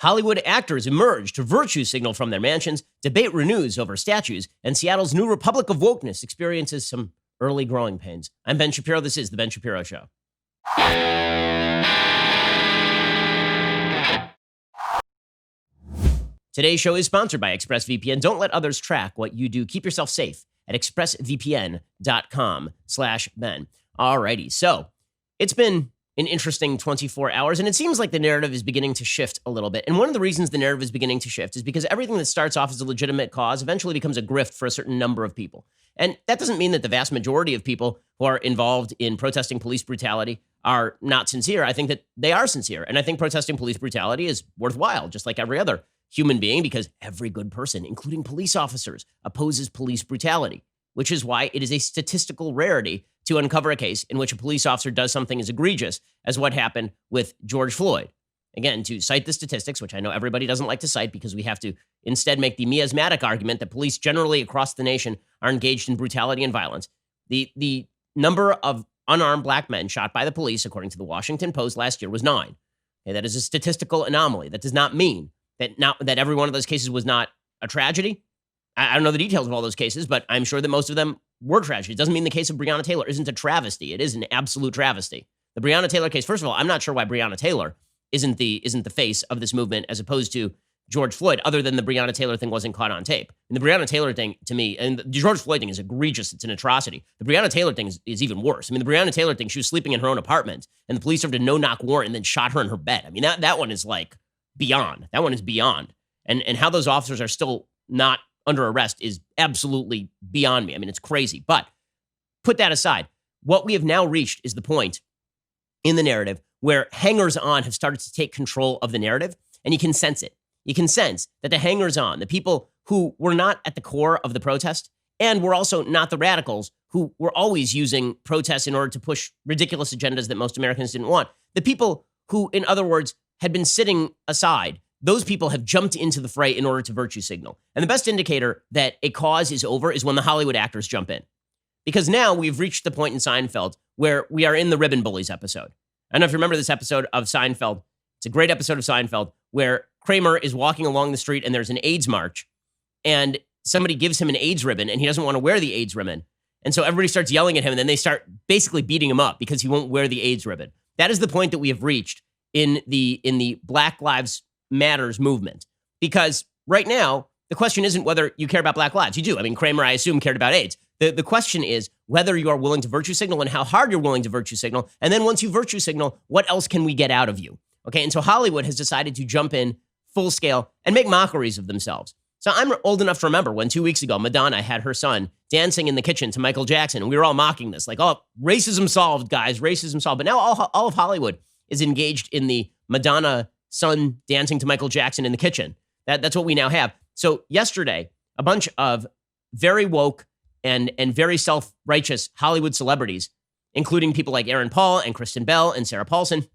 Hollywood actors emerge to virtue signal from their mansions. Debate renews over statues. And Seattle's new Republic of Wokeness experiences some early growing pains. I'm Ben Shapiro. This is The Ben Shapiro Show. Today's show is sponsored by ExpressVPN. Don't let others track what you do. Keep yourself safe at expressvpn.com/Ben. Alrighty, so it's been an interesting 24 hours, and it seems like the narrative is beginning to shift a little bit. And one of the reasons the narrative is beginning to shift is because everything that starts off as a legitimate cause eventually becomes a grift for a certain number of people. And that doesn't mean that the vast majority of people who are involved in protesting police brutality are not sincere. I think that they are sincere, and I think protesting police brutality is worthwhile, just like every other human being, because every good person, including police officers, opposes police brutality, which is why it is a statistical rarity to uncover a case in which a police officer does something as egregious as what happened with George Floyd. Again, to cite the statistics, which I know everybody doesn't like to cite because we have to instead make the miasmatic argument that police generally across the nation are engaged in brutality and violence. The number of unarmed black men shot by the police, according to the Washington Post last year, was 9. Okay, that is a statistical anomaly. That does not mean that every one of those cases was not a tragedy. I don't know the details of all those cases, but I'm sure that most of them were tragedy. It doesn't mean the case of Breonna Taylor isn't a travesty. It is an absolute travesty. The Breonna Taylor case, first of all, I'm not sure why Breonna Taylor isn't the face of this movement as opposed to George Floyd, other than the Breonna Taylor thing wasn't caught on tape. And the Breonna Taylor thing, to me, and the George Floyd thing is egregious. It's an atrocity. The Breonna Taylor thing is even worse. I mean, the Breonna Taylor thing, she was sleeping in her own apartment, and the police served a no-knock warrant and then shot her in her bed. I mean, that one is like beyond. That one is beyond. And how those officers are still not under arrest is absolutely beyond me. I mean, it's crazy. But put that aside. What we have now reached is the point in the narrative where hangers-on have started to take control of the narrative, and you can sense it. You can sense that the hangers-on, the people who were not at the core of the protest, and were also not the radicals who were always using protests in order to push ridiculous agendas that most Americans didn't want, the people who, in other words, had been sitting aside, those people have jumped into the fray in order to virtue signal. And the best indicator that a cause is over is when the Hollywood actors jump in. Because now we've reached the point in Seinfeld where we are in the Ribbon Bullies episode. I don't know if you remember this episode of Seinfeld. It's a great episode of Seinfeld where Kramer is walking along the street and there's an AIDS march and somebody gives him an AIDS ribbon and he doesn't want to wear the AIDS ribbon. And so everybody starts yelling at him and then they start basically beating him up because he won't wear the AIDS ribbon. That is the point that we have reached in the Black Lives Matters movement. Because right now, the question isn't whether you care about Black lives. You do. I mean, Kramer, I assume, cared about AIDS. The question is whether you are willing to virtue signal and how hard you're willing to virtue signal. And then once you virtue signal, what else can we get out of you? Okay, and so Hollywood has decided to jump in full scale and make mockeries of themselves. So I'm old enough to remember when 2 weeks ago, Madonna had her son dancing in the kitchen to Michael Jackson, and we were all mocking this. Like, oh, racism solved, guys, racism solved. But now all of Hollywood is engaged in the Madonna son dancing to Michael Jackson in the kitchen. That's what we now have. So yesterday, a bunch of very woke and very self-righteous Hollywood celebrities, including people like Aaron Paul and Kristen Bell and Sarah Paulson,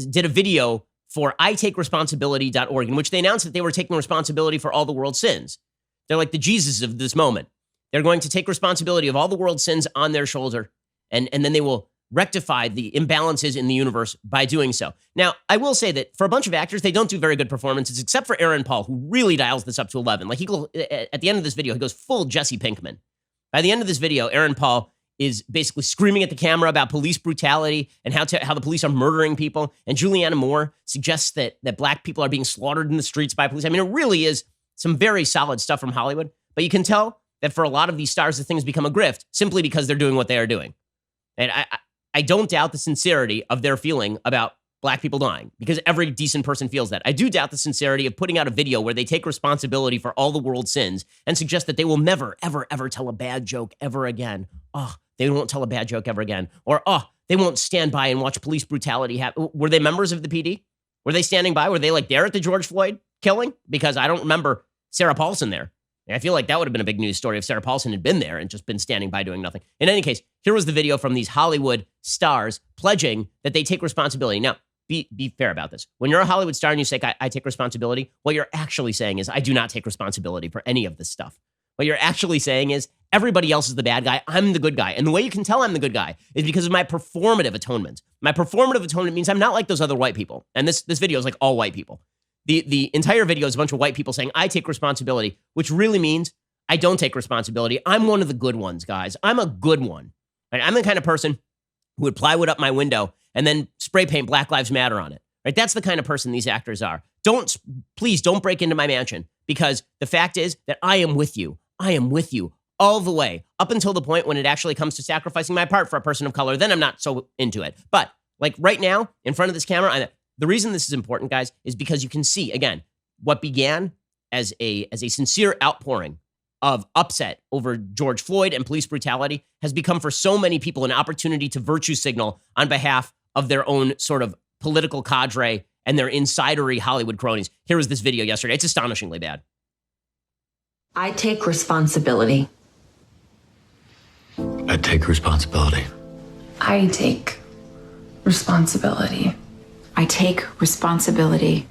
did a video for ITakeResponsibility.org in which they announced that they were taking responsibility for all the world's sins. They're like the Jesus of this moment. They're going to take responsibility of all the world's sins on their shoulder, and then they will rectify the imbalances in the universe by doing so. Now, I will say that for a bunch of actors, they don't do very good performances, except for Aaron Paul, who really dials this up to 11. Like at the end of this video, he goes full Jesse Pinkman. By the end of this video, Aaron Paul is basically screaming at the camera about police brutality and how the police are murdering people. And Julianne Moore suggests that Black people are being slaughtered in the streets by police. I mean, it really is some very solid stuff from Hollywood. But you can tell that for a lot of these stars, the things become a grift simply because they're doing what they are doing. And I don't doubt the sincerity of their feeling about Black people dying, because every decent person feels that. I do doubt the sincerity of putting out a video where they take responsibility for all the world's sins and suggest that they will never, ever, ever tell a bad joke ever again. Oh, they won't tell a bad joke ever again. Or, oh, they won't stand by and watch police brutality happen. Were they members of the PD? Were they standing by? Were they like there at the George Floyd killing? Because I don't remember Sarah Paulson there. And I feel like that would have been a big news story if Sarah Paulson had been there and just been standing by doing nothing. In any case, here was the video from these Hollywood stars pledging that they take responsibility. Now, be fair about this. When you're a Hollywood star and you say, I take responsibility, what you're actually saying is, I do not take responsibility for any of this stuff. What you're actually saying is, Everybody else is the bad guy. I'm the good guy. And the way you can tell I'm the good guy is because of my performative atonement. My performative atonement means I'm not like those other white people. And this video is like all white people. The entire video is a bunch of white people saying, I take responsibility, which really means I don't take responsibility. I'm one of the good ones, guys. I'm a good one. Right? I'm the kind of person who would plywood up my window and then spray paint Black Lives Matter on it. Right? That's the kind of person these actors are. Please don't break into my mansion, because the fact is that I am with you. I am with you all the way up until the point when it actually comes to sacrificing my part for a person of color. Then I'm not so into it. But like right now in front of this camera, the reason this is important, guys, is because you can see, again, what began as a sincere outpouring of upset over George Floyd and police brutality has become for so many people an opportunity to virtue signal on behalf of their own sort of political cadre and their insidery Hollywood cronies. Here was this video yesterday. It's astonishingly bad. I take responsibility. I take responsibility. I take responsibility. I take responsibility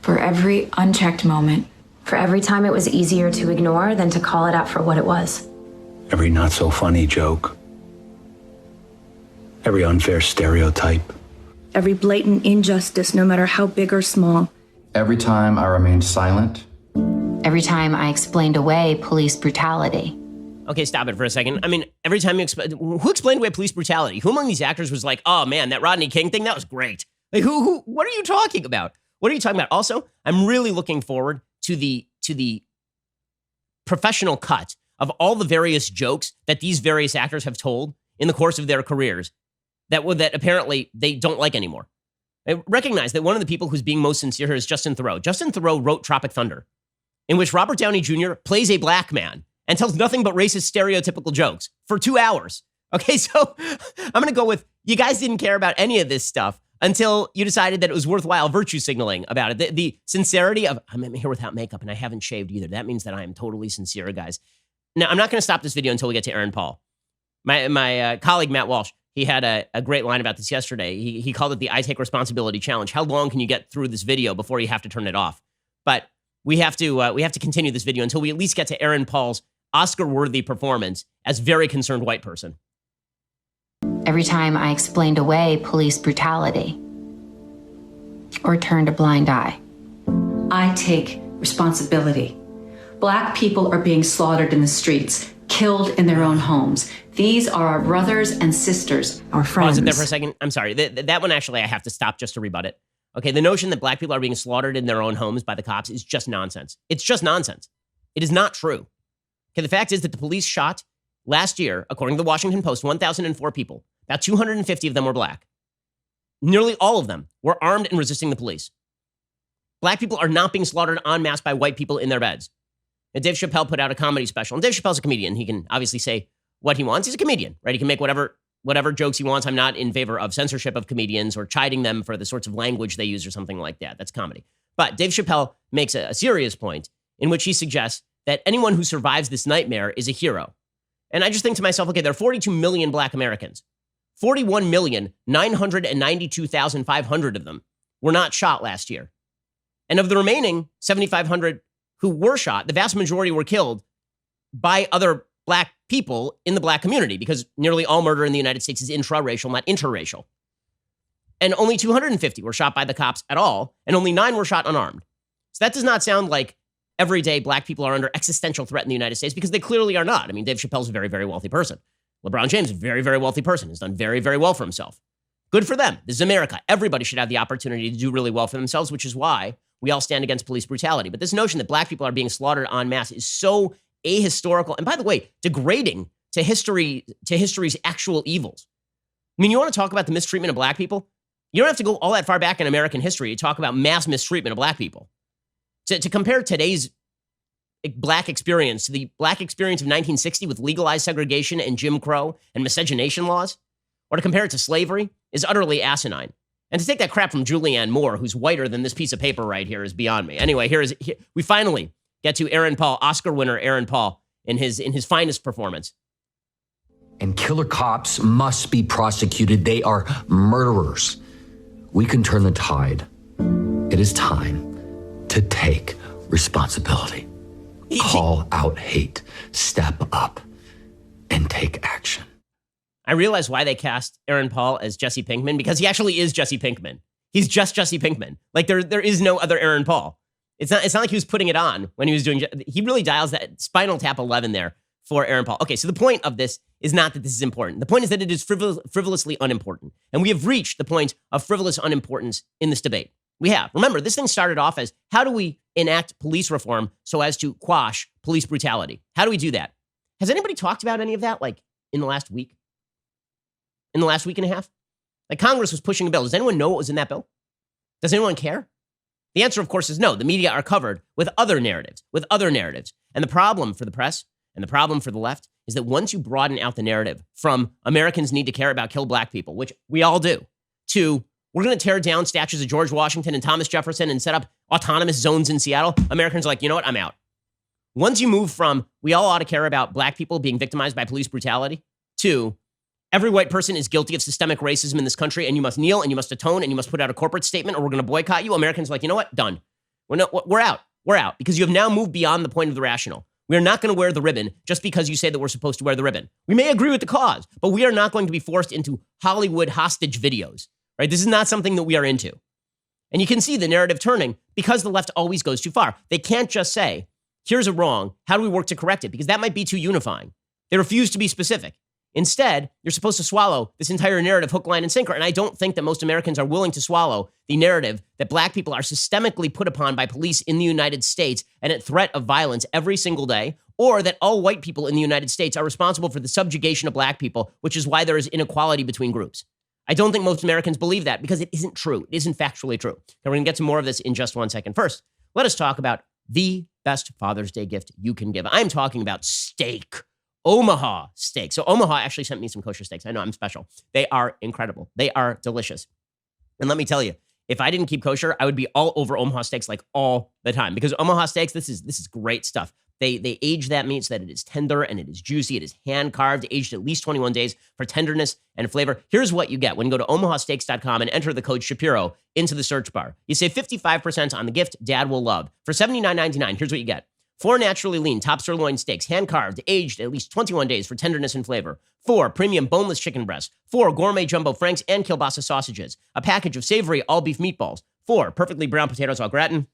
for every unchecked moment. For every time it was easier to ignore than to call it out for what it was. Every not so funny joke. Every unfair stereotype. Every blatant injustice, no matter how big or small. Every time I remained silent. Every time I explained away police brutality. Okay, stop it for a second. I mean, every time who explained away police brutality? Who among these actors was like, oh man, that Rodney King thing, that was great. Like what are you talking about? What are you talking about? Also, I'm really looking forward to the professional cut of all the various jokes that these various actors have told in the course of their careers that apparently they don't like anymore. I recognize that one of the people who's being most sincere here is Justin Theroux. Justin Theroux wrote Tropic Thunder, in which Robert Downey Jr. plays a black man and tells nothing but racist stereotypical jokes for 2 hours. Okay, so I'm going to go with, you guys didn't care about any of this stuff until you decided that it was worthwhile virtue signaling about it. The sincerity of, I'm here without makeup and I haven't shaved either. That means that I am totally sincere, guys. Now, I'm not going to stop this video until we get to Aaron Paul. My colleague, Matt Walsh, he had a great line about this yesterday. He called it the I Take Responsibility Challenge. How long can you get through this video before you have to turn it off? But we have to continue this video until we at least get to Aaron Paul's Oscar-worthy performance as very concerned white person. Every time I explained away police brutality or turned a blind eye. I take responsibility. Black people are being slaughtered in the streets, killed in their own homes. These are our brothers and sisters, our friends. Pause it there for a second. I'm sorry. That one, actually, I have to stop just to rebut it. Okay, the notion that black people are being slaughtered in their own homes by the cops is just nonsense. It's just nonsense. It is not true. Okay, the fact is that the police shot last year, according to the Washington Post, 1,004 people. About 250 of them were black. Nearly all of them were armed and resisting the police. Black people are not being slaughtered en masse by white people in their beds. And Dave Chappelle put out a comedy special. And Dave Chappelle's a comedian. He can obviously say what he wants. He's a comedian, right? He can make whatever jokes he wants. I'm not in favor of censorship of comedians or chiding them for the sorts of language they use or something like that. That's comedy. But Dave Chappelle makes a serious point in which he suggests that anyone who survives this nightmare is a hero. And I just think to myself, okay, there are 42 million black Americans. 41,992,500 of them were not shot last year. And of the remaining 7,500 who were shot, the vast majority were killed by other black people in the black community, because nearly all murder in the United States is intraracial, not interracial. And only 250 were shot by the cops at all, and only 9 were shot unarmed. So that does not sound like everyday black people are under existential threat in the United States, because they clearly are not. I mean, Dave Chappelle's a very, very wealthy person. LeBron James is a very, very wealthy person, has done very, very well for himself. Good for them. This is America. Everybody should have the opportunity to do really well for themselves, which is why we all stand against police brutality. But this notion that black people are being slaughtered en masse is so ahistorical, and by the way, degrading to history's actual evils. I mean, you want to talk about the mistreatment of black people? You don't have to go all that far back in American history to talk about mass mistreatment of black people. To compare today's black experience to the black experience of 1960 with legalized segregation and Jim Crow and miscegenation laws, or to compare it to slavery, is utterly asinine. And to take that crap from Julianne Moore, who's whiter than this piece of paper right here, is beyond me. Anyway, we finally get to Aaron Paul, Oscar winner Aaron Paul, in his finest performance. And killer cops must be prosecuted. They are murderers. We can turn the tide. It is time to take responsibility. Call out hate. Step up. and take action. I realize why they cast Aaron Paul as Jesse Pinkman, because he actually is Jesse Pinkman. He's just Jesse Pinkman. Like there is no other Aaron Paul. It's not like he was putting it on when he was doing, he really dials that Spinal Tap 11 there for Aaron Paul. Okay, so the point of this is not that this is important. The point is that it is frivolously unimportant. And we have reached the point of frivolous unimportance in this debate. We have. Remember, this thing started off as, how do we enact police reform so as to quash police brutality? How do we do that? Has anybody talked about any of that, like, in the last week? In the last week and a half? Like, Congress was pushing a bill. Does anyone know what was in that bill? Does anyone care? The answer, of course, is no. The media are covered with other narratives, And the problem for the press and the problem for the left is that once you broaden out the narrative from Americans need to care about kill black people, which we all do, to we're going to tear down statues of George Washington and Thomas Jefferson and set up autonomous zones in Seattle, Americans are like, you know what, I'm out. Once you move from we all ought to care about black people being victimized by police brutality to every white person is guilty of systemic racism in this country, and you must kneel and you must atone and you must put out a corporate statement or we're going to boycott you. Americans are like, you know what? Done. We're out. We're out because you have now moved beyond the point of the rational. We are not going to wear the ribbon just because you say that we're supposed to wear the ribbon. We may agree with the cause, but we are not going to be forced into Hollywood hostage videos, right? This is not something that we are into. And you can see the narrative turning because the left always goes too far. They can't just say, here's a wrong. How do we work to correct it? Because that might be too unifying. They refuse to be specific. Instead, you're supposed to swallow this entire narrative hook, line, and sinker. And I don't think that most Americans are willing to swallow the narrative that black people are systemically put upon by police in the United States and at threat of violence every single day, or that all white people in the United States are responsible for the subjugation of black people, which is why there is inequality between groups. I don't think most Americans believe that because it isn't true. It isn't factually true. And we're going to get to more of this in just 1 second. First, let us talk about the best Father's Day gift you can give. I'm talking about steak. Omaha steak. So Omaha actually sent me some kosher steaks. I know I'm special. They are incredible. They are delicious. And let me tell you, if I didn't keep kosher, I would be all over Omaha steaks like all the time because Omaha steaks, this is great stuff. They age that meat so that it is tender and it is juicy. It is hand carved, aged at least 21 days for tenderness and flavor. Here's what you get when you go to omahasteaks.com and enter the code Shapiro into the search bar. You save 55% on the gift Dad will love. For $79.99, here's what you get. 4 naturally lean top sirloin steaks, hand-carved, aged at least 21 days for tenderness and flavor. 4 premium boneless chicken breasts. 4 gourmet jumbo franks and kielbasa sausages. A package of savory all-beef meatballs. 4 perfectly brown potatoes au gratin.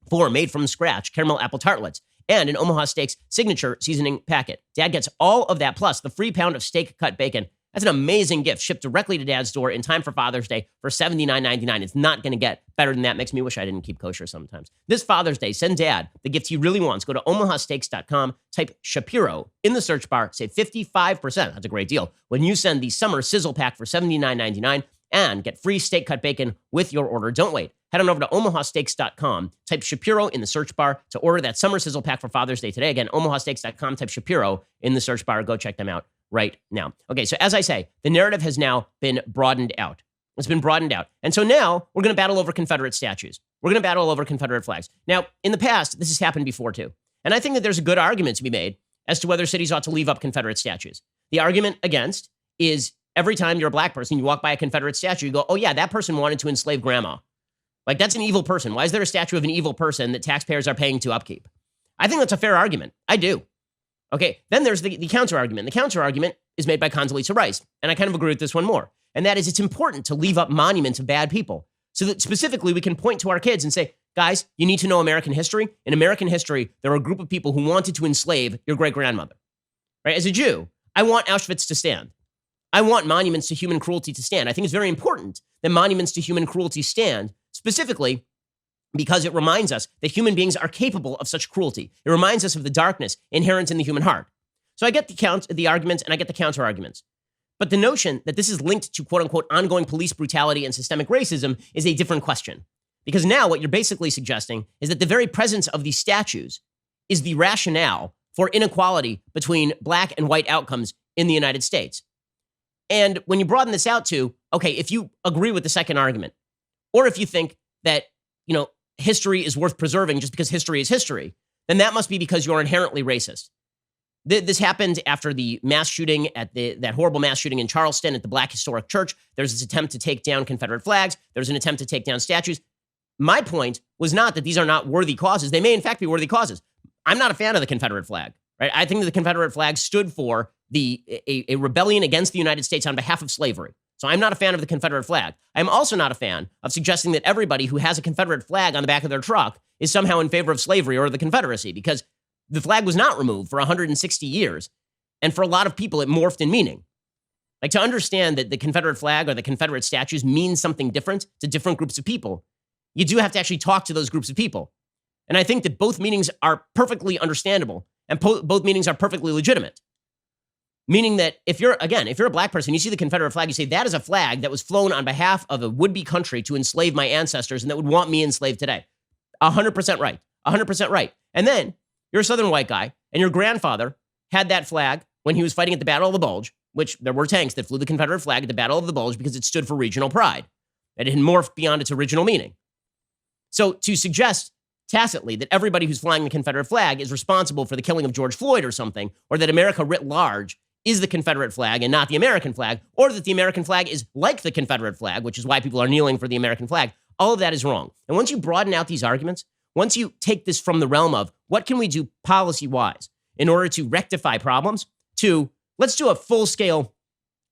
4 made from scratch caramel apple tartlets. And an Omaha Steaks signature seasoning packet. Dad gets all of that plus the free pound of steak cut bacon. That's an amazing gift shipped directly to Dad's door in time for Father's Day for $79.99. It's not going to get better than that. Makes me wish I didn't keep kosher sometimes. This Father's Day, send Dad the gift he really wants. Go to omahasteaks.com, type Shapiro in the search bar, save 55%. That's a great deal. When you send the summer sizzle pack for $79.99 and get free steak cut bacon with your order. Don't wait. Head on over to omahasteaks.com, type Shapiro in the search bar to order that summer sizzle pack for Father's Day today. Again, omahasteaks.com, type Shapiro in the search bar. Go check them out right now. Okay, so as I say, the narrative has now been broadened out. It's been broadened out. And so now we're going to battle over Confederate statues. We're going to battle over Confederate flags. Now, in the past, this has happened before too. And I think that there's a good argument to be made as to whether cities ought to leave up Confederate statues. The argument against is every time you're a black person, you walk by a Confederate statue, you go, oh yeah, that person wanted to enslave grandma. Like, that's an evil person. Why is there a statue of an evil person that taxpayers are paying to upkeep? I think that's a fair argument. I do. Okay, then there's the counter argument. The counter argument is made by Condoleezza Rice, and I kind of agree with this one more. And that is it's important to leave up monuments of bad people so that specifically we can point to our kids and say, guys, you need to know American history. In American history, there were a group of people who wanted to enslave your great-grandmother. Right? As a Jew, I want Auschwitz to stand. I want monuments to human cruelty to stand. I think it's very important that monuments to human cruelty stand, specifically because it reminds us that human beings are capable of such cruelty. It reminds us of the darkness inherent in the human heart. So I get the arguments and I get the counter arguments. But the notion that this is linked to quote unquote ongoing police brutality and systemic racism is a different question. Because now what you're basically suggesting is that the very presence of these statues is the rationale for inequality between black and white outcomes in the United States. And when you broaden this out to, okay, if you agree with the second argument, or if you think that, history is worth preserving just because history is history, then that must be because you're inherently racist. This happened after the mass shooting that horrible mass shooting in Charleston at the Black Historic Church. There's this attempt to take down Confederate flags. There's an attempt to take down statues. My point was not that these are not worthy causes. They may in fact be worthy causes. I'm not a fan of the Confederate flag, right? I think that the Confederate flag stood for a rebellion against the United States on behalf of slavery. So I'm not a fan of the Confederate flag. I'm also not a fan of suggesting that everybody who has a Confederate flag on the back of their truck is somehow in favor of slavery or the Confederacy, because the flag was not removed for 160 years. And for a lot of people, it morphed in meaning. Like, to understand that the Confederate flag or the Confederate statues mean something different to different groups of people, you do have to actually talk to those groups of people. And I think that both meanings are perfectly understandable and both meanings are perfectly legitimate. Meaning that if you're a black person, you see the Confederate flag, you say, that is a flag that was flown on behalf of a would-be country to enslave my ancestors and that would want me enslaved today. 100% right. 100% right. And then you're a Southern white guy and your grandfather had that flag when he was fighting at the Battle of the Bulge, which there were tanks that flew the Confederate flag at the Battle of the Bulge because it stood for regional pride. It had morphed beyond its original meaning. So to suggest tacitly that everybody who's flying the Confederate flag is responsible for the killing of George Floyd or something, or that America writ large is the Confederate flag and not the American flag, or that the American flag is like the Confederate flag, which is why people are kneeling for the American flag, all of that is wrong. And once you broaden out these arguments, once you take this from the realm of what can we do policy-wise in order to rectify problems, to let's do a full-scale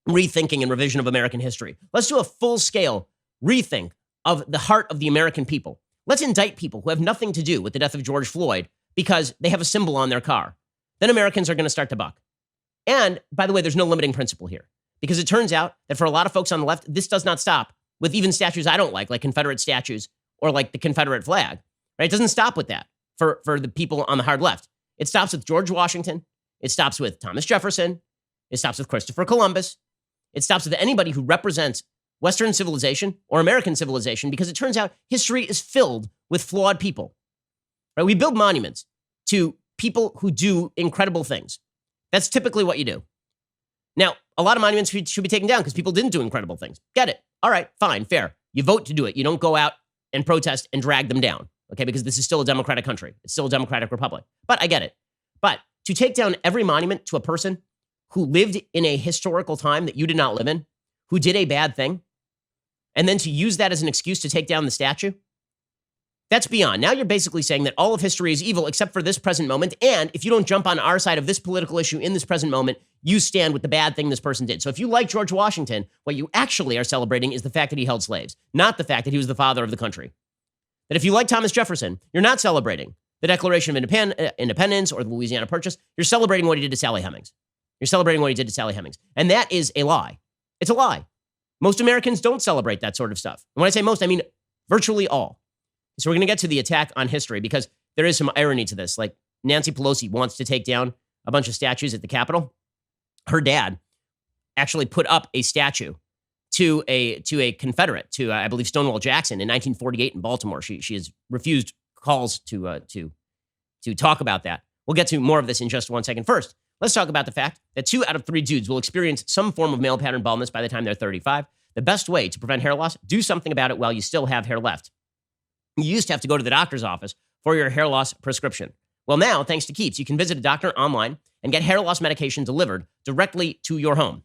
rethinking and revision of American history. Let's do a full-scale rethink of the heart of the American people. Let's indict people who have nothing to do with the death of George Floyd because they have a symbol on their car. Then Americans are going to start to buck. And by the way, there's no limiting principle here, because it turns out that for a lot of folks on the left, this does not stop with even statues I don't like Confederate statues or like the Confederate flag. Right? It doesn't stop with that for the people on the hard left. It stops with George Washington. It stops with Thomas Jefferson. It stops with Christopher Columbus. It stops with anybody who represents Western civilization or American civilization, because it turns out history is filled with flawed people. Right? We build monuments to people who do incredible things. That's typically what you do. Now, a lot of monuments should be taken down because people didn't do incredible things. Get it. All right, fine, fair. You vote to do it. You don't go out and protest and drag them down, okay? Because this is still a democratic country. It's still a democratic republic. But I get it. But to take down every monument to a person who lived in a historical time that you did not live in, who did a bad thing, and then to use that as an excuse to take down the statue, that's beyond. Now you're basically saying that all of history is evil except for this present moment, and if you don't jump on our side of this political issue in this present moment, you stand with the bad thing this person did. So if you like George Washington, what you actually are celebrating is the fact that he held slaves, not the fact that he was the father of the country. That if you like Thomas Jefferson, you're not celebrating the Declaration of Independence or the Louisiana Purchase. You're celebrating what he did to Sally Hemings. You're celebrating what he did to Sally Hemings. And that is a lie. It's a lie. Most Americans don't celebrate that sort of stuff. And when I say most, I mean virtually all. So we're going to get to the attack on history, because there is some irony to this. Like, Nancy Pelosi wants to take down a bunch of statues at the Capitol. Her dad actually put up a statue to a Confederate, to I believe Stonewall Jackson in 1948 in Baltimore. She has refused calls to talk about that. We'll get to more of this in just 1 second. First, let's talk about the fact that 2 out of 3 dudes will experience some form of male pattern baldness by the time they're 35. The best way to prevent hair loss: do something about it while you still have hair left. You used to have to go to the doctor's office for your hair loss prescription. Well, now, thanks to Keeps, you can visit a doctor online and get hair loss medication delivered directly to your home.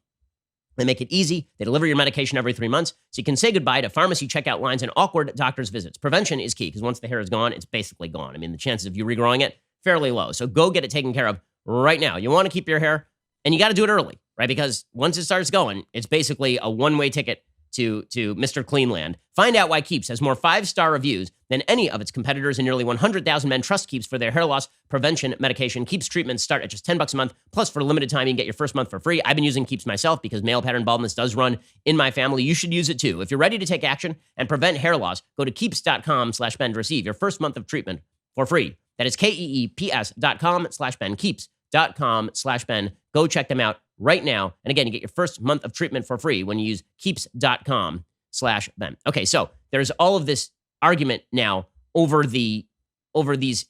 They make it easy. They deliver your medication every 3 months, so you can say goodbye to pharmacy checkout lines and awkward doctor's visits. Prevention is key, because once the hair is gone, it's basically gone. I mean, the chances of you regrowing it, fairly low. So go get it taken care of right now. You want to keep your hair, and you got to do it early, right? Because once it starts going, it's basically a one-way ticket to Mr. Cleanland. Find out why Keeps has more 5-star reviews than any of its competitors, and nearly 100,000 men trust Keeps for their hair loss prevention medication. Keeps treatments start at just $10 a month. Plus, for a limited time, you can get your first month for free. I've been using Keeps myself because male pattern baldness does run in my family. You should use it too. If you're ready to take action and prevent hair loss, go to keeps.com/Ben to receive your first month of treatment for free. That is KEEPS.com/Ben. Keeps.com/Ben. Go check them out right now. And again, you get your first month of treatment for free when you use keeps.com/Ben. Okay, so there's all of this argument now over these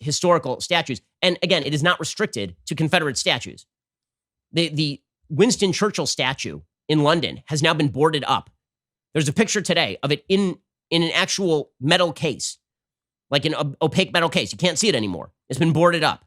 historical statues. And again, it is not restricted to Confederate statues. The Winston Churchill statue in London has now been boarded up. There's a picture today of it in an actual metal case, like an opaque metal case. You can't see it anymore. It's been boarded up.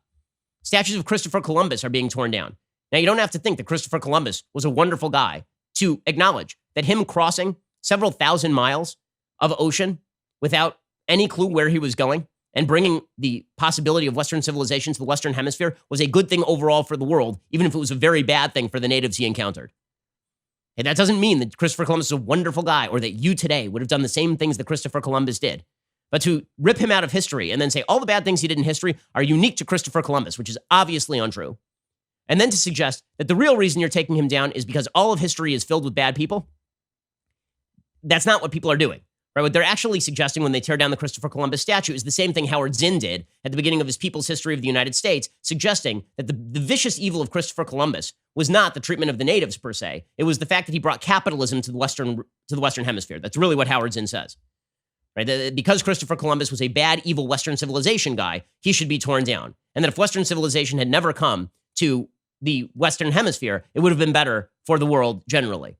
Statues of Christopher Columbus are being torn down. Now, you don't have to think that Christopher Columbus was a wonderful guy to acknowledge that him crossing several thousand miles of ocean without any clue where he was going, And bringing the possibility of Western civilization to the Western Hemisphere was a good thing overall for the world, even if it was a very bad thing for the natives he encountered. And that doesn't mean that Christopher Columbus is a wonderful guy or that you today would have done the same things that Christopher Columbus did. But to rip him out of history and then say all the bad things he did in history are unique to Christopher Columbus, which is obviously untrue. And then to suggest that the real reason you're taking him down is because all of history is filled with bad people. That's not what people are doing. Right? What they're actually suggesting when they tear down the Christopher Columbus statue is the same thing Howard Zinn did at the beginning of his People's History of the United States, suggesting that the vicious evil of Christopher Columbus was not the treatment of the natives per se. It was the fact that he brought capitalism to the Western Hemisphere. That's really what Howard Zinn says. Right? Because Christopher Columbus was a bad, evil Western civilization guy, he should be torn down. And that if Western civilization had never come to the Western Hemisphere, it would have been better for the world generally,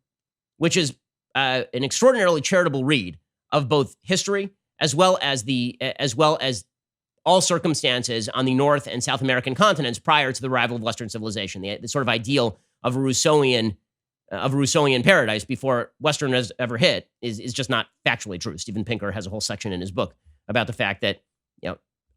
which is an extraordinarily charitable read of both history as well as all circumstances on the North and South American continents prior to the arrival of Western civilization. The sort of ideal of a Rousseauian paradise before Western has ever hit is just not factually true. Steven Pinker has a whole section in his book about the fact that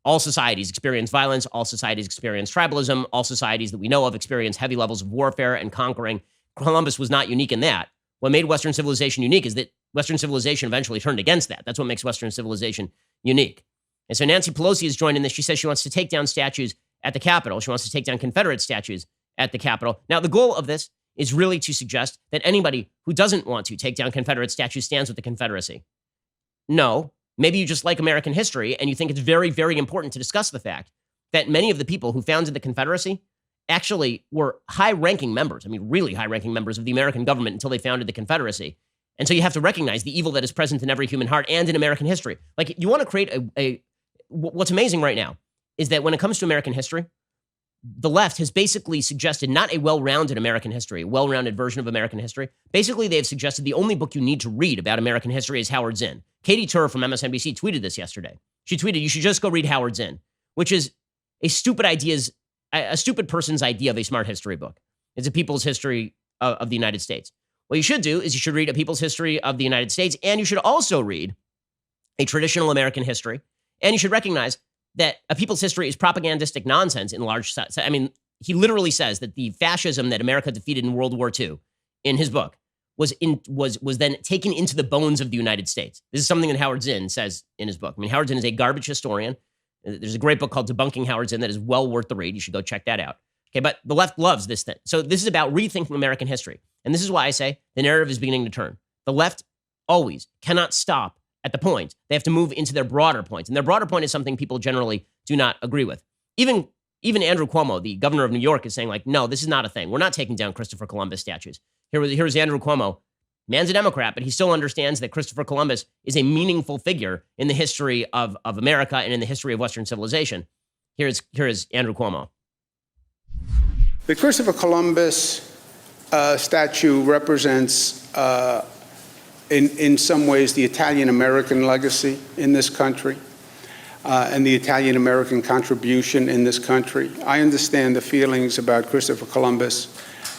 all societies experience violence, all societies experience tribalism, all societies that we know of experience heavy levels of warfare and conquering. Columbus was not unique in that. What made Western civilization unique is that Western civilization eventually turned against that. That's what makes Western civilization unique. And so Nancy Pelosi has joined in this. She says she wants to take down statues at the Capitol. She wants to take down Confederate statues at the Capitol. Now, the goal of this is really to suggest that anybody who doesn't want to take down Confederate statues stands with the Confederacy. No, maybe you just like American history and you think it's very, very important to discuss the fact that many of the people who founded the Confederacy actually were high-ranking members, really high-ranking members of the American government until they founded the Confederacy. And so you have to recognize the evil that is present in every human heart and in American history. Like, you want to create what's amazing right now is that when it comes to American history, the left has basically suggested not a well-rounded American history, a well-rounded version of American history. Basically, they've suggested the only book you need to read about American history is Howard Zinn. Katie Tur from MSNBC tweeted this yesterday. She tweeted, "You should just go read Howard Zinn," which is a stupid person's idea of a smart history book. It's a people's history of the United States. What you should do is you should read a people's history of the United States, and you should also read a traditional American history, and you should recognize that a people's history is propagandistic nonsense in large sense. He literally says that the fascism that America defeated in World War II, in his book, was then taken into the bones of the United States. This is something that Howard Zinn says in his book. Howard Zinn is a garbage historian. There's a great book called Debunking Howard Zinn that is well worth the read. You should go check that out. Okay, but the left loves this thing. So this is about rethinking American history. And this is why I say the narrative is beginning to turn. The left always cannot stop at the point. They have to move into their broader point. And their broader point is something people generally do not agree with. Even Andrew Cuomo, the governor of New York, is saying, like, no, this is not a thing. We're not taking down Christopher Columbus statues. Here's Andrew Cuomo. Man's a Democrat, but he still understands that Christopher Columbus is a meaningful figure in the history of America and in the history of Western civilization. Here is Andrew Cuomo. The Christopher Columbus statue represents, in some ways, the Italian-American legacy in this country and the Italian-American contribution in this country. I understand the feelings about Christopher Columbus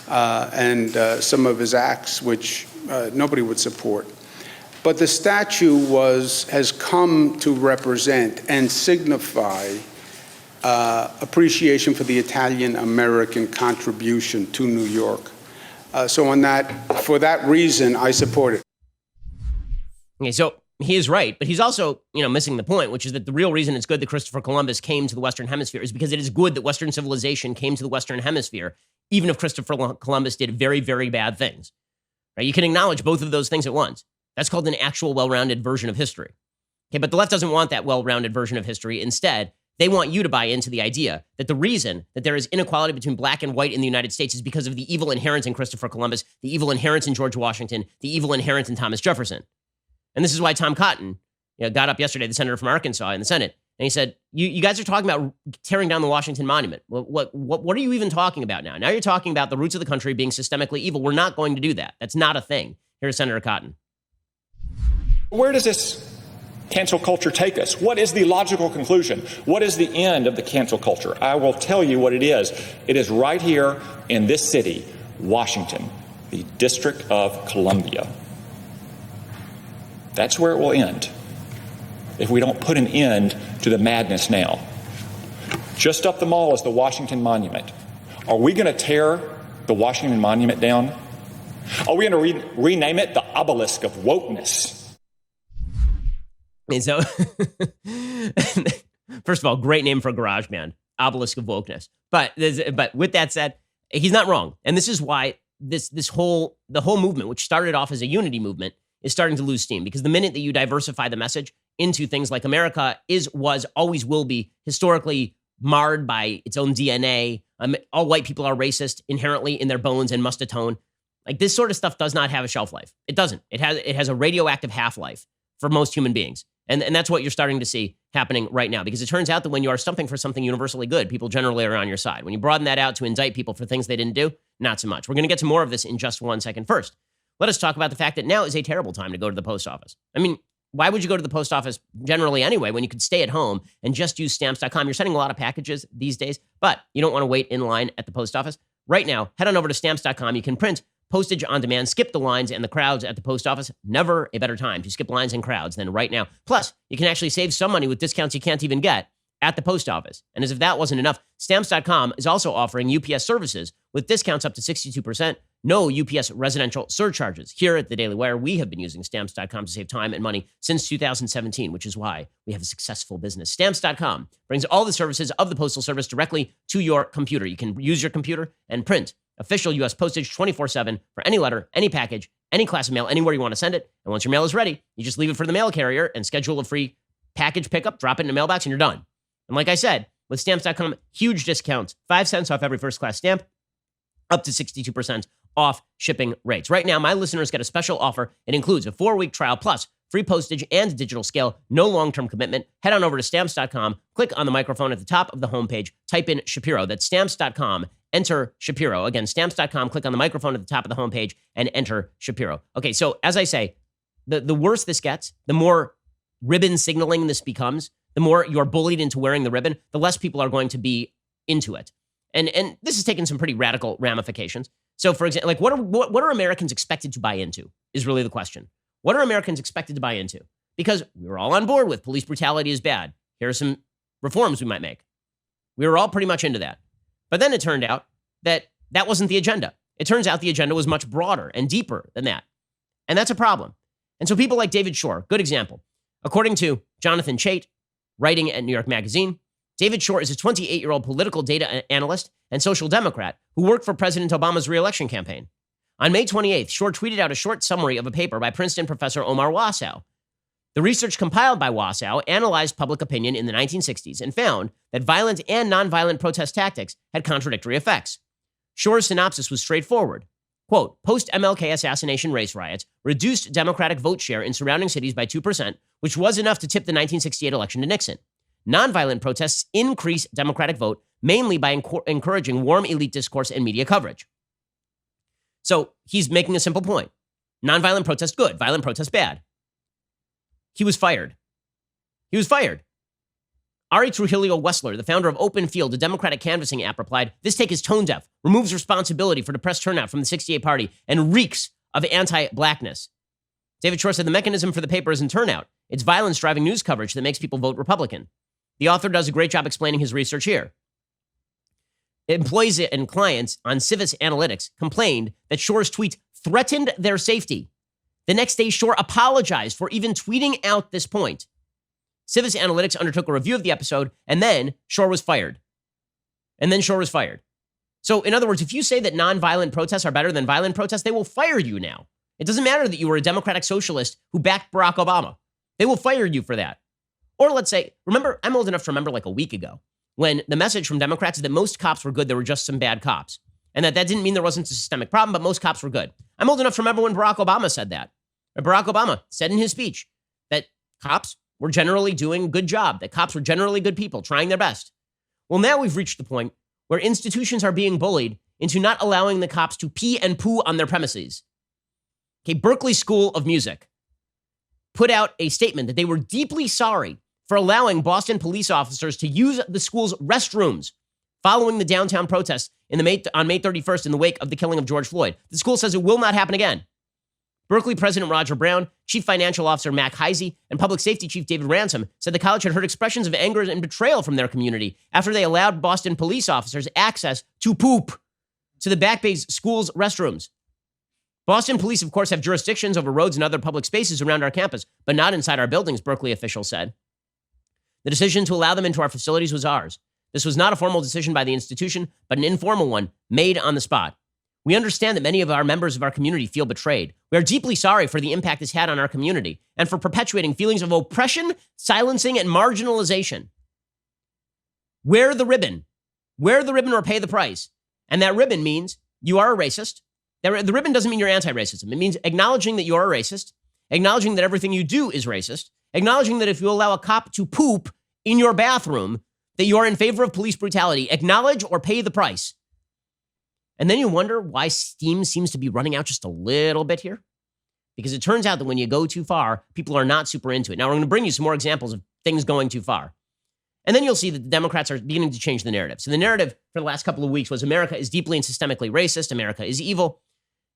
and some of his acts, which nobody would support. But the statue has come to represent and signify appreciation for the Italian-American contribution to New York. For that reason, I support it. Okay, so he is right, but he's also, missing the point, which is that the real reason it's good that Christopher Columbus came to the Western Hemisphere is because it is good that Western civilization came to the Western Hemisphere, even if Christopher Columbus did very, very bad things. Right? You can acknowledge both of those things at once. That's called an actual well-rounded version of history. Okay, but the left doesn't want that well-rounded version of history. Instead, they want you to buy into the idea that the reason that there is inequality between black and white in the United States is because of the evil inherent in Christopher Columbus, the evil inherent in George Washington, the evil inherent in Thomas Jefferson. And this is why Tom Cotton got up yesterday, the senator from Arkansas in the Senate, and he said, you guys are talking about tearing down the Washington Monument. What are you even talking about now? Now you're talking about the roots of the country being systemically evil. We're not going to do that. That's not a thing. Here's Senator Cotton. Where does this cancel culture take us? What is the logical conclusion? What is the end of the cancel culture? I will tell you what it is. It is right here in this city, Washington, the District of Columbia. That's where it will end. if we don't put an end to the madness now. Just up the mall is the Washington Monument. Are we going to tear the Washington Monument down? Are we going to rename it the obelisk of wokeness? And so, first of all, great name for a garage band, obelisk of wokeness. But with that said, he's not wrong. And this is why the whole movement, which started off as a unity movement, is starting to lose steam. Because the minute that you diversify the message into things like America was, always will be historically marred by its own DNA. All white people are racist inherently in their bones and must atone. Like, this sort of stuff does not have a shelf life. It doesn't. It has a radioactive half-life for most human beings. And that's what you're starting to see happening right now, because it turns out that when you are stumping for something universally good, people generally are on your side. When you broaden that out to indict people for things they didn't do, not so much. We're going to get to more of this in just 1 second. First, let us talk about the fact that now is a terrible time to go to the post office. I mean, why would you go to the post office generally anyway when you could stay at home and just use stamps.com? You're sending a lot of packages these days, but you don't want to wait in line at the post office. Right now, head on over to stamps.com. You can print postage on demand, skip the lines and the crowds at the post office. Never a better time to skip lines and crowds than right now. Plus, you can actually save some money with discounts you can't even get at the post office. And as if that wasn't enough, stamps.com is also offering UPS services with discounts up to 62%, no UPS residential surcharges. Here at the Daily Wire, we have been using stamps.com to save time and money since 2017, which is why we have a successful business. Stamps.com brings all the services of the Postal Service directly to your computer. You can use your computer and print official U.S. postage 24/7 for any letter, any package, any class of mail, anywhere you want to send it. And once your mail is ready, you just leave it for the mail carrier and schedule a free package pickup, drop it in the mailbox, and you're done. And like I said, with stamps.com, huge discounts, 5 cents off every first class stamp, up to 62% off shipping rates. Right now, my listeners get a special offer. It includes a 4-week trial plus free postage and digital scale, no long-term commitment. Head on over to stamps.com, click on the microphone at the top of the homepage, type in Shapiro. That's stamps.com, enter Shapiro. Again, stamps.com, click on the microphone at the top of the homepage and enter Shapiro. Okay, so as I say, the worse this gets, the more ribbon signaling this becomes, the more you're bullied into wearing the ribbon, the less people are going to be into it. And this has taken some pretty radical ramifications. So, for example, like what are Americans expected to buy into is really the question. What are Americans expected to buy into? Because we were all on board with police brutality is bad. Here are some reforms we might make. We were all pretty much into that. But then it turned out that that wasn't the agenda. It turns out the agenda was much broader and deeper than that. And that's a problem. And so people like David Shore, good example. According to Jonathan Chait, writing at New York Magazine, David Shore is a 28-year-old political data analyst and social democrat who worked for President Obama's re-election campaign. On May 28th, Shore tweeted out a short summary of a paper by Princeton professor Omar Wasow. The research compiled by Wasow analyzed public opinion in the 1960s and found that violent and nonviolent protest tactics had contradictory effects. Shore's synopsis was straightforward. Quote, post-MLK assassination race riots reduced Democratic vote share in surrounding cities by 2%, which was enough to tip the 1968 election to Nixon. Nonviolent protests increase Democratic vote, mainly by encouraging warm elite discourse and media coverage. So he's making a simple point. Nonviolent protest, good. Violent protest, bad. He was fired. He was fired. Ari Trujillo Wessler, the founder of Open Field, a Democratic canvassing app, replied, this take is tone deaf, removes responsibility for depressed turnout from the 68 party, and reeks of anti-blackness. David Shore said the mechanism for the paper isn't turnout. It's violence driving news coverage that makes people vote Republican. The author does a great job explaining his research here. Employees and clients on Civis Analytics complained that Shore's tweet threatened their safety. The next day, Shore apologized for even tweeting out this point. Civis Analytics undertook a review of the episode, and then Shore was fired. So, in other words, if you say that nonviolent protests are better than violent protests, they will fire you now. It doesn't matter that you were a Democratic socialist who backed Barack Obama. They will fire you for that. Or let's say, remember, I'm old enough to remember like a week ago when the message from Democrats is that most cops were good, there were just some bad cops. And that didn't mean there wasn't a systemic problem, but most cops were good. I'm old enough to remember when Barack Obama said that. Barack Obama said in his speech that cops were generally doing a good job, that cops were generally good people, trying their best. Well, now we've reached the point where institutions are being bullied into not allowing the cops to pee and poo on their premises. Okay, Berkeley School of Music put out a statement that they were deeply sorry for allowing Boston police officers to use the school's restrooms following the downtown protests on May 31st in the wake of the killing of George Floyd. The school says it will not happen again. Berkeley President Roger Brown, Chief Financial Officer Mac Heisey, and Public Safety Chief David Ransom said the college had heard expressions of anger and betrayal from their community after they allowed Boston police officers access to poop to the Back Bay's school's restrooms. Boston police, of course, have jurisdictions over roads and other public spaces around our campus, but not inside our buildings, Berkeley officials said. The decision to allow them into our facilities was ours. This was not a formal decision by the institution, but an informal one made on the spot. We understand that many of our members of our community feel betrayed. We are deeply sorry for the impact this had on our community and for perpetuating feelings of oppression, silencing, and marginalization. Wear the ribbon. Wear the ribbon or pay the price. And that ribbon means you are a racist. The ribbon doesn't mean you're anti-racism. It means acknowledging that you're a racist, acknowledging that everything you do is racist, acknowledging that if you allow a cop to poop in your bathroom, that you are in favor of police brutality. Acknowledge or pay the price. And then you wonder why steam seems to be running out just a little bit here. Because it turns out that when you go too far, people are not super into it. Now, we're going to bring you some more examples of things going too far. And then you'll see that the Democrats are beginning to change the narrative. So the narrative for the last couple of weeks was America is deeply and systemically racist. America is evil.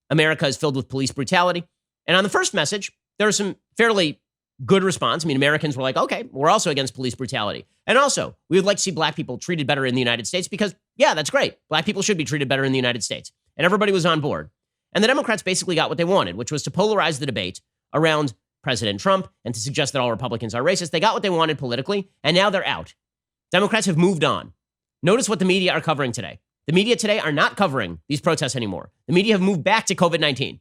America is filled with police brutality. And on the first message, there was some fairly good response. I mean, Americans were like, okay, we're also against police brutality. And also, we would like to see black people treated better in the United States because, yeah, that's great. Black people should be treated better in the United States. And everybody was on board. And the Democrats basically got what they wanted, which was to polarize the debate around President Trump and to suggest that all Republicans are racist. They got what they wanted politically, and now they're out. Democrats have moved on. Notice what the media are covering today. The media today are not covering these protests anymore. The media have moved back to COVID-19.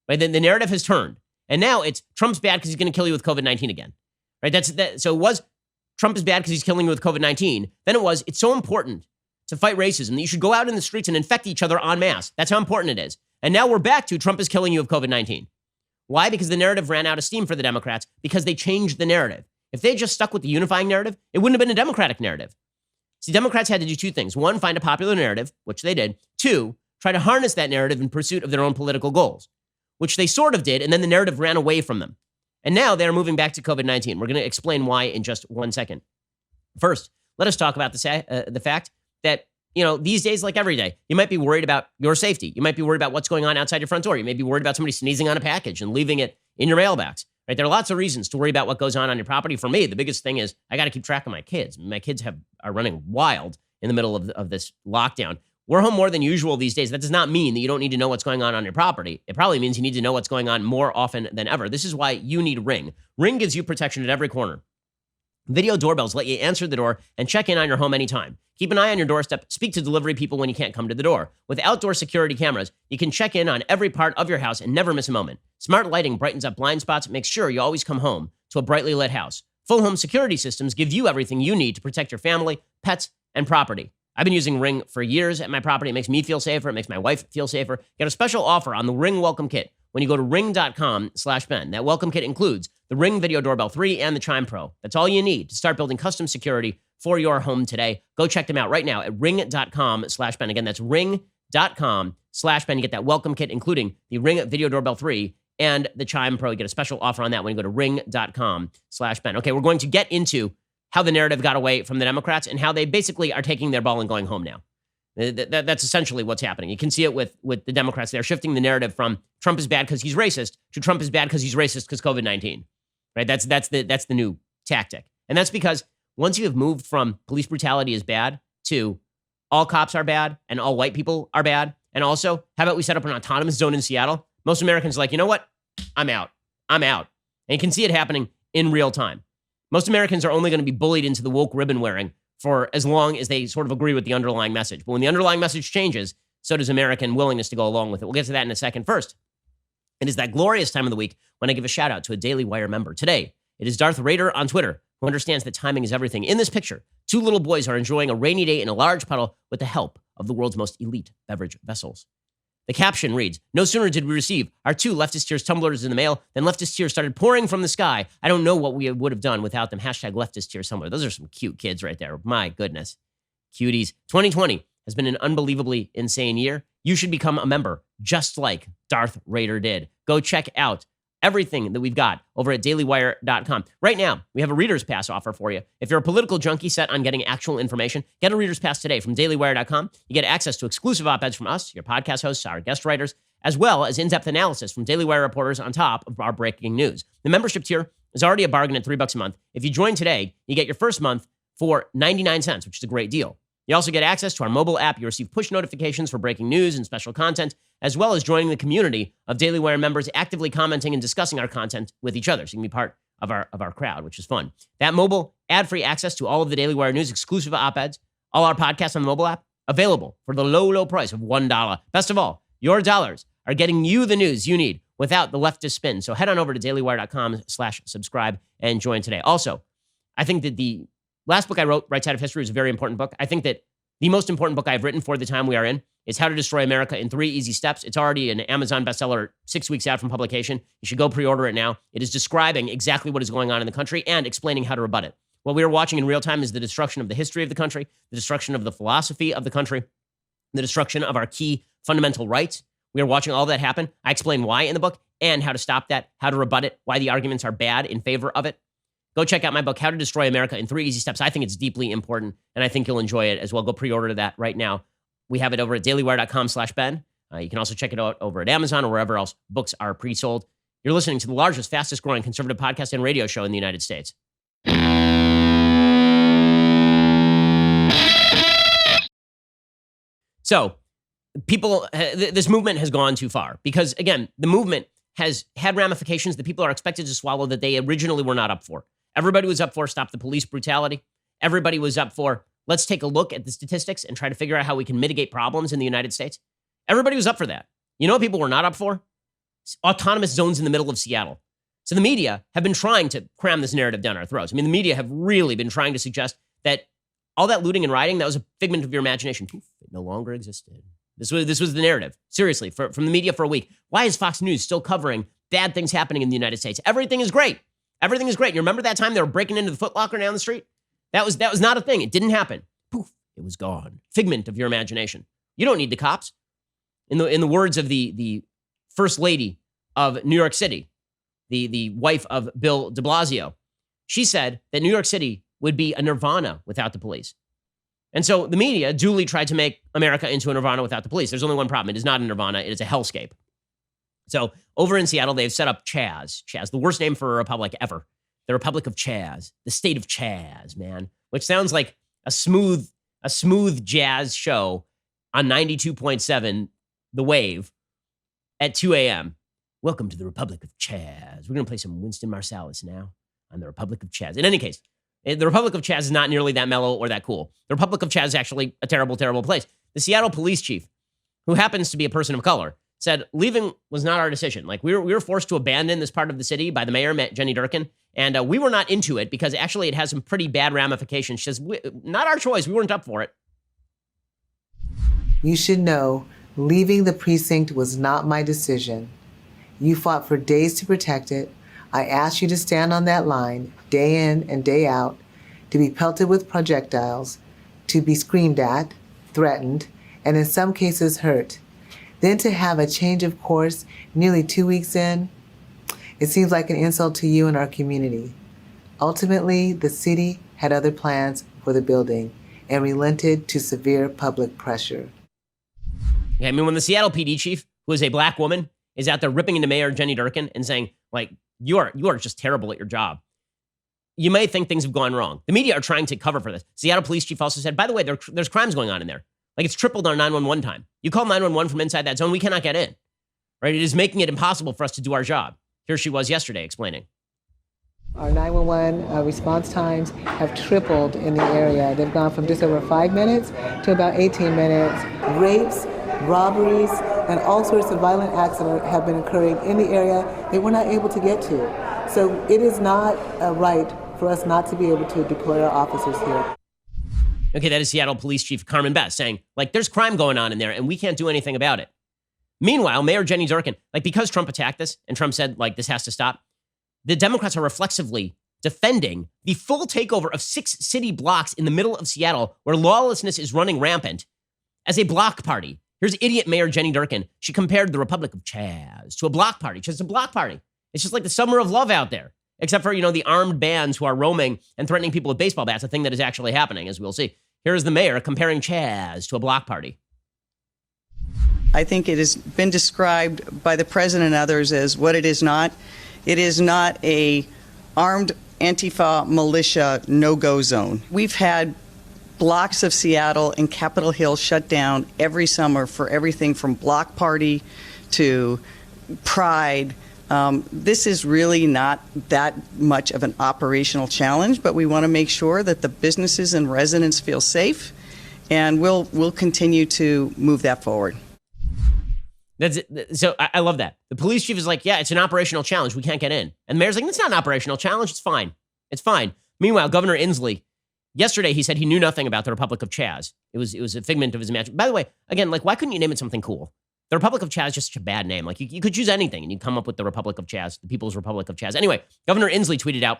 Right? The narrative has turned. And now it's Trump's bad because he's going to kill you with COVID-19 again. Right? So it was Trump is bad because he's killing you with COVID-19. Then it was it's so important to fight racism that you should go out in the streets and infect each other en masse. That's how important it is. And now we're back to Trump is killing you with COVID-19. Why? Because the narrative ran out of steam for the Democrats because they changed the narrative. If they just stuck with the unifying narrative, it wouldn't have been a Democratic narrative. See, Democrats had to do two things. One, find a popular narrative, which they did. Two, try to harness that narrative in pursuit of their own political goals, which they sort of did, and then the narrative ran away from them. And now they're moving back to COVID-19. We're going to explain why in just 1 second. First, let us talk about the fact that, these days, like every day, you might be worried about your safety. You might be worried about what's going on outside your front door. You may be worried about somebody sneezing on a package and leaving it in your mailbox. Right? There are lots of reasons to worry about what goes on your property. For me, the biggest thing is I got to keep track of my kids. My kids are running wild in the middle of this lockdown. We're home more than usual these days. That does not mean that you don't need to know what's going on your property. It probably means you need to know what's going on more often than ever. This is why you need Ring. Ring gives you protection at every corner. Video doorbells let you answer the door and check in on your home anytime. Keep an eye on your doorstep. Speak to delivery people when you can't come to the door. With outdoor security cameras, you can check in on every part of your house and never miss a moment. Smart lighting brightens up blind spots, makes sure you always come home to a brightly lit house. Full home security systems give you everything you need to protect your family, pets, and property. I've been using Ring for years at my property. It makes me feel safer. It makes my wife feel safer. Get a special offer on the Ring Welcome Kit when you go to ring.com/Ben. That welcome kit includes the Ring Video Doorbell 3 and the Chime Pro. That's all you need to start building custom security for your home today. Go check them out right now at ring.com/Ben. Again, that's ring.com/Ben. You get that welcome kit, including the Ring Video Doorbell 3 and the Chime Pro. You get a special offer on that when you go to ring.com/Ben. Okay, we're going to get into how the narrative got away from the Democrats and how they basically are taking their ball and going home now. That's essentially what's happening. You can see it with the Democrats. They're shifting the narrative from Trump is bad because he's racist to Trump is bad because he's racist because COVID-19. Right? That's the new tactic. And that's because once you have moved from police brutality is bad to all cops are bad and all white people are bad, and also, how about we set up an autonomous zone in Seattle? Most Americans are like, you know what? I'm out. And you can see it happening in real time. Most Americans are only going to be bullied into the woke ribbon wearing for as long as they sort of agree with the underlying message. But when the underlying message changes, so does American willingness to go along with it. We'll get to that in a second. First, it is that glorious time of the week when I give a shout out to a Daily Wire member. Today, it is Darth Raider on Twitter, who understands that timing is everything. In this picture, two little boys are enjoying a rainy day in a large puddle with the help of the world's most elite beverage vessels. The caption reads, "No sooner did we receive our 2 Leftist Tears tumblers in the mail than Leftist Tears started pouring from the sky. I don't know what we would have done without them. Hashtag Leftist Tears tumbler." Those are some cute kids right there. My goodness. Cuties. 2020 has been an unbelievably insane year. You should become a member just like Darth Raider did. Go check out everything that we've got over at dailywire.com. Right now, we have a Reader's Pass offer for you. If you're a political junkie set on getting actual information, get a Reader's Pass today from dailywire.com. You get access to exclusive op-eds from us, your podcast hosts, our guest writers, as well as in-depth analysis from Daily Wire reporters on top of our breaking news. The membership tier is already a bargain at $3 a month. If you join today, you get your first month for 99 cents, which is a great deal. You also get access to our mobile app. You receive push notifications for breaking news and special content, as well as joining the community of Daily Wire members actively commenting and discussing our content with each other. So you can be part of our crowd, which is fun. That mobile ad-free access to all of the Daily Wire news, exclusive op-eds, all our podcasts on the mobile app, available for the low, low price of $1. Best of all, your dollars are getting you the news you need without the leftist spin. So head on over to dailywire.com/subscribe and join today. Also, I think that the last book I wrote, Right Side of History, was a very important book. I think that the most important book I've written for the time we are in is How to Destroy America in 3 Easy Steps. It's already an Amazon bestseller 6 weeks out from publication. You should go pre-order it now. It is describing exactly what is going on in the country and explaining how to rebut it. What we are watching in real time is the destruction of the history of the country, the destruction of the philosophy of the country, the destruction of our key fundamental rights. We are watching all that happen. I explain why in the book and how to stop that, how to rebut it, why the arguments are bad in favor of it. Go check out my book, How to Destroy America in 3 Easy Steps. I think it's deeply important, and I think you'll enjoy it as well. Go pre-order that right now. We have it over at dailywire.com/Ben. You can also check it out over at Amazon or wherever else books are pre-sold. You're listening to the largest, fastest growing conservative podcast and radio show in the United States. So people, this movement has gone too far because, again, the movement has had ramifications that people are expected to swallow that they originally were not up for. Everybody was up for stop the police brutality. Everybody was up for let's take a look at the statistics and try to figure out how we can mitigate problems in the United States. Everybody was up for that. You know what people were not up for? Autonomous zones in the middle of Seattle. So the media have been trying to cram this narrative down our throats. I mean, the media have really been trying to suggest that all that looting and rioting, that was a figment of your imagination. Poof, it no longer existed. This was the narrative, seriously, from the media for a week. Why is Fox News still covering bad things happening in the United States? Everything is great. Everything is great. You remember that time they were breaking into the Foot Locker down the street? That was not a thing. It didn't happen. Poof, it was gone. Figment of your imagination. You don't need the cops. In the words of the first lady of New York City, the wife of Bill de Blasio, she said that New York City would be a nirvana without the police. And so the media duly tried to make America into a nirvana without the police. There's only one problem. It is not a nirvana. It is a hellscape. So over in Seattle, they've set up Chaz. Chaz, the worst name for a republic ever. The Republic of Chaz. The state of Chaz, man. Which sounds like a smooth jazz show on 92.7, The Wave, at 2 a.m. Welcome to the Republic of Chaz. We're going to play some Winston Marsalis now on the Republic of Chaz. In any case, the Republic of Chaz is not nearly that mellow or that cool. The Republic of Chaz is actually a terrible, terrible place. The Seattle police chief, who happens to be a person of color, said leaving was not our decision. Like we were forced to abandon this part of the city by the mayor, Jenny Durkin, and we were not into it because actually it has some pretty bad ramifications. She says, not our choice. We weren't up for it. You should know leaving the precinct was not my decision. You fought for days to protect it. I asked you to stand on that line day in and day out, to be pelted with projectiles, to be screamed at, threatened, and in some cases hurt. Then to have a change of course nearly 2 weeks in, it seems like an insult to you and our community. Ultimately, the city had other plans for the building and relented to severe public pressure. Yeah, I mean, when the Seattle PD chief, who is a black woman, is out there ripping into Mayor Jenny Durkin and saying, like, you are just terrible at your job, you may think things have gone wrong. The media are trying to cover for this. Seattle police chief also said, by the way, there's crimes going on in there. Like, it's tripled our 911 time. You call 911 from inside that zone, we cannot get in. Right? It is making it impossible for us to do our job. Here she was yesterday explaining. Our 911 response times have tripled in the area. They've gone from just over 5 minutes to about 18 minutes. Rapes, robberies, and all sorts of violent acts have been occurring in the area that we're not able to get to. So it is not right for us not to be able to deploy our officers here. Okay, that is Seattle Police Chief Carmen Best saying, like, there's crime going on in there and we can't do anything about it. Meanwhile, Mayor Jenny Durkin, like, because Trump attacked this and Trump said, like, this has to stop, the Democrats are reflexively defending the full takeover of 6 city blocks in the middle of Seattle where lawlessness is running rampant as a block party. Here's idiot Mayor Jenny Durkin. She compared the Republic of Chaz to a block party. She's a block party. It's just like the summer of love out there, except for, the armed bands who are roaming and threatening people with baseball bats, a thing that is actually happening, as we'll see. Here's the mayor comparing Chaz to a block party. I think it has been described by the president and others as what it is not. It is not a armed Antifa militia no-go zone. We've had blocks of Seattle and Capitol Hill shut down every summer for everything from Block Party to Pride. This is really not that much of an operational challenge, but we want to make sure that the businesses and residents feel safe, and we'll continue to move that forward. That's it. So I love that. The police chief is like, yeah, it's an operational challenge. We can't get in. And the mayor's like, it's not an operational challenge. It's fine. It's fine. Meanwhile, Governor Inslee, yesterday he said he knew nothing about the Republic of Chaz. It was a figment of his imagination. By the way, again, like, why couldn't you name it something cool? The Republic of Chaz is just such a bad name. Like, you could choose anything and you come up with the Republic of Chaz, the People's Republic of Chaz. Anyway, Governor Inslee tweeted out,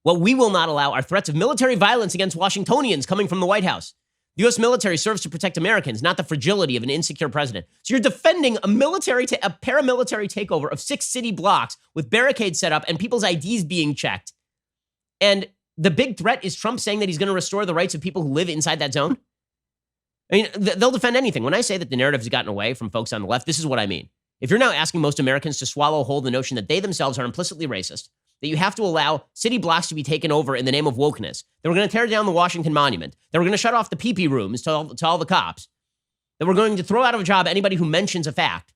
what we will not allow are threats of military violence against Washingtonians coming from the White House. The U.S. military serves to protect Americans, not the fragility of an insecure president. So you're defending a paramilitary takeover of 6 city blocks with barricades set up and people's IDs being checked. And the big threat is Trump saying that he's going to restore the rights of people who live inside that zone. I mean, they'll defend anything. When I say that the narrative has gotten away from folks on the left, this is what I mean. If you're now asking most Americans to swallow whole the notion that they themselves are implicitly racist, that you have to allow city blocks to be taken over in the name of wokeness, that we're going to tear down the Washington Monument, that we're going to shut off the pee-pee rooms to all the cops, that we're going to throw out of a job anybody who mentions a fact,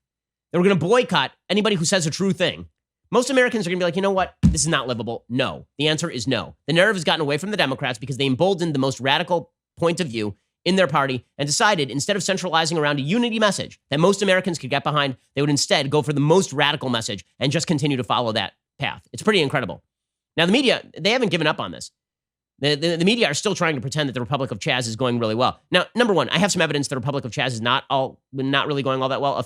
that we're going to boycott anybody who says a true thing. Most Americans are going to be like, you know what? This is not livable. No. The answer is no. The narrative has gotten away from the Democrats because they emboldened the most radical point of view in their party and decided, instead of centralizing around a unity message that most Americans could get behind, they would instead go for the most radical message and just continue to follow that path. It's pretty incredible. Now, the media, they haven't given up on this. The media are still trying to pretend that the Republic of Chaz is going really well. Now, number one, I have some evidence that the Republic of Chaz is not really going all that well.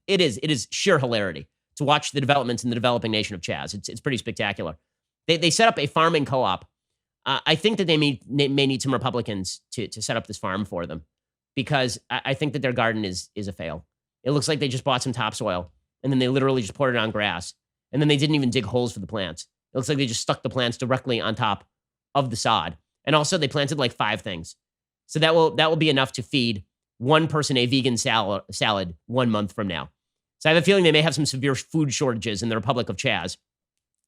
It is sheer hilarity to watch the developments in the developing nation of Chaz. It's pretty spectacular. They set up a farming co-op. I think that they may need some Republicans to set up this farm for them, because I think that their garden is a fail. It looks like they just bought some topsoil and then they literally just poured it on grass. And then they didn't even dig holes for the plants. It looks like they just stuck the plants directly on top of the sod. And also they planted like 5 things. So that will be enough to feed one person a vegan salad 1 month from now. So I have a feeling they may have some severe food shortages in the Republic of Chaz.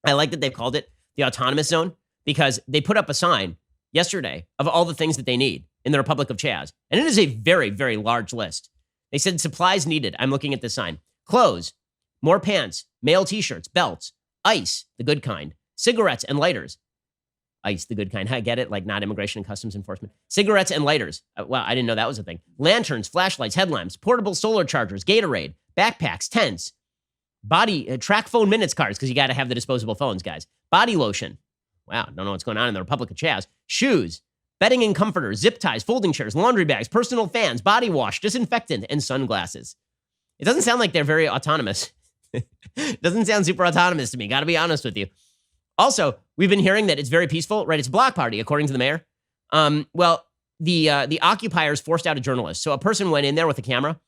I like that they've called it the autonomous zone, because they put up a sign yesterday of all the things that they need in the Republic of Chaz. And it is a very, very large list. They said supplies needed. I'm looking at this sign. Clothes, more pants, male t-shirts, belts, ice, the good kind, cigarettes and lighters. Ice, the good kind. I get it, like not Immigration and Customs Enforcement. Cigarettes and lighters. Wow, I didn't know that was a thing. Lanterns, flashlights, headlamps, portable solar chargers, Gatorade, backpacks, tents, track phone minutes cards, because you got to have the disposable phones, guys. Body lotion. Wow, don't know what's going on in the Republic of Chaz. Shoes, bedding and comforters, zip ties, folding chairs, laundry bags, personal fans, body wash, disinfectant, and sunglasses. It doesn't sound like they're very autonomous. It doesn't sound super autonomous to me, got to be honest with you. Also, we've been hearing that it's very peaceful, right? It's a block party, according to the mayor. Well, the occupiers forced out a journalist. So a person went in there with a camera,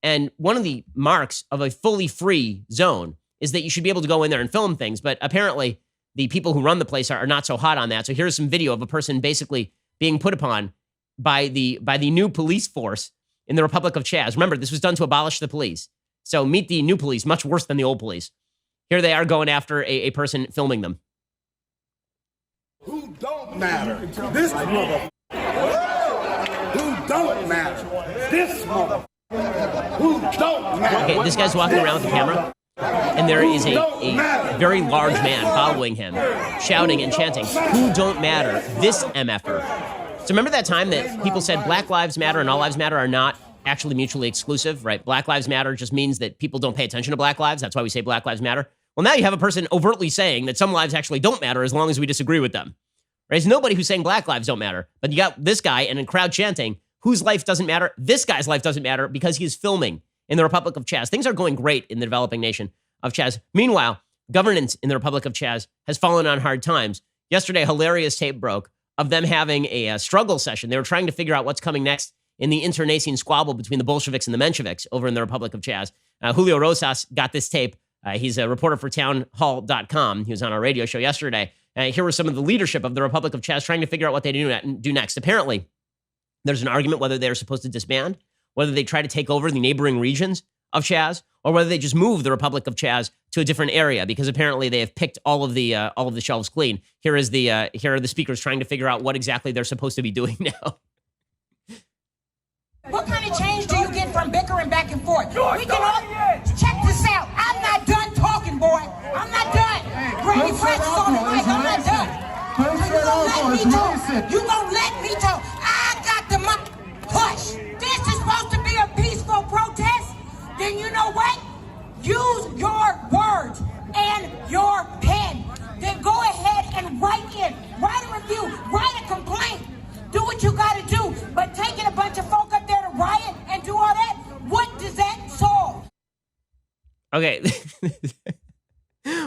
and one of the marks of a fully free zone is that you should be able to go in there and film things, but apparently the people who run the place are not so hot on that. So here's some video of a person basically being put upon by the new police force in the Republic of Chaz. Remember, this was done to abolish the police. So meet the new police, much worse than the old police. Here they are going after a person filming them. Who don't matter? This mother. Who don't matter? This mother. Who don't matter? Okay, this guy's walking around with the camera, and there is a very large man following him, shouting and chanting, "Who don't matter? This MFer." So remember that time that people said Black Lives Matter and All Lives Matter are not actually mutually exclusive, right? Black Lives Matter just means that people don't pay attention to Black lives. That's why we say Black Lives Matter. Well, now you have a person overtly saying that some lives actually don't matter as long as we disagree with them. Right? There's nobody who's saying Black lives don't matter, but you got this guy and a crowd chanting, whose life doesn't matter? This guy's life doesn't matter because he's filming in the Republic of Chaz. Things are going great in the developing nation of Chaz. Meanwhile, governance in the Republic of Chaz has fallen on hard times. Yesterday, hilarious tape broke of them having a struggle session. They were trying to figure out what's coming next in the internecine squabble between the Bolsheviks and the Mensheviks over in the Republic of Chaz. Julio Rosas got this tape. He's a reporter for townhall.com. He was on our radio show yesterday. Here was some of the leadership of the Republic of Chaz trying to figure out what they do next. Apparently, there's an argument whether they're supposed to disband whether they try to take over the neighboring regions of Chaz, or whether they just move the Republic of Chaz to a different area, because apparently they have picked all of the shelves clean. Here are the speakers trying to figure out what exactly they're supposed to be doing now. What kind of change do you get from bickering back and forth? We can all check this out. I'm not done talking, boy. I'm not done. Brady Francis on the mic. I'm not done. You gonna let me talk? I got the mic. Hush. This is supposed to be a peaceful protest. Then you know what? Use your words and your pen. Then go ahead and write a review, write a complaint. Do what you got to do. But taking a bunch of folk up there to riot and do all that, what does that solve? Okay.